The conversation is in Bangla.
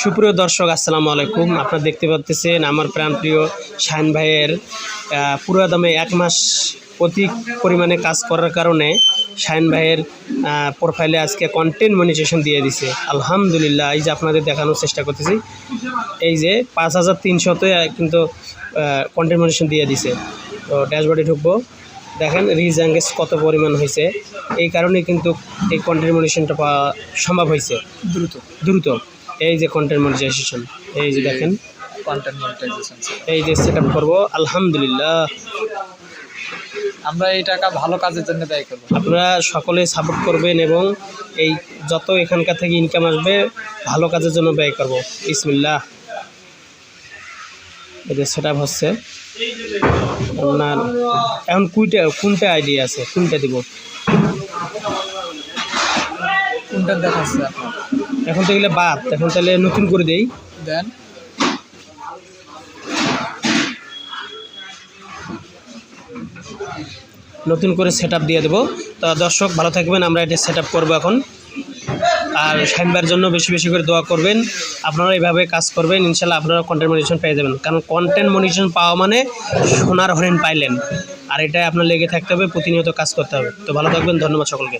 সুপ্রিয় দর্শক আসসালামু আলাইকুম। আপনারা দেখতে পাচ্ছেন আমার প্রাণপ্রিয় শাহিন ভাইয়ের পুরো দমে 1 মাস অধিক পরিমাণে কাজ করার কারণে শাহিন ভাইয়ের প্রোফাইলে আজকে কন্টেন্ট মনিটাইজেশন দিয়ে দিছে। আলহামদুলিল্লাহ। এই যে আপনাদের দেখানোর চেষ্টা করতেছি, এই যে 5300-তে কিন্তু কন্টেন্ট মনিটাইজেশন দিয়ে দিছে। তো ড্যাশবোর্ডে ঢুকবো, দেখেন রিচ এঙ্গেজ কত পরিমাণ হয়েছে। এই কারণে কিন্তু এই কন্টেন্ট মনিটাইজেশনটা পাওয়া সম্ভব হয়েছে দ্রুত। এই যে কন্টেন্ট মনিটাইজেশন, এই যে দেখেন কন্টেন্ট মনিটাইজেশন, এই যে সেট আপ করবো। আলহামদুলিল্লাহ, আমরা এই টাকা ভালো কাজের জন্য ব্যয় করব। আপনারা সকলে সাপোর্ট করবেন এবং এই যত এখানকার থেকে ইনকাম আসবে ভালো কাজের জন্য ব্যয় করব। বিসমিল্লাহ। এই যে সেট আপ হচ্ছে। আপনার এখন কোনটা আইডিয়া আছে, কোনটা দিব? কোনটা দেখাচ্ছে আপনার? এখন তো এগুলো বাদ, এখন তাহলে নতুন করে দেই। দেন নতুন করে সেট আপ দিয়ে দেবো। তো দর্শক ভালো থাকবেন, আমরা এটা সেট আপ করবো এখন। আর শাহিনবার জন্য বেশি বেশি করে দোয়া করবেন। আপনারা এইভাবে কাজ করবেন, ইনশাল্লাহ আপনারা কন্টেন্ট মনিটাইজেশন পেয়ে যাবেন। কারণ কন্টেন্ট মনিটাইজেশন পাওয়া মানে সোনার হরিণ পাইলেন। আর এটাই আপনার লেগে থাকতে হবে, প্রতিনিয়ত কাজ করতে হবে। তো ভালো থাকবেন, ধন্যবাদ সকলকে।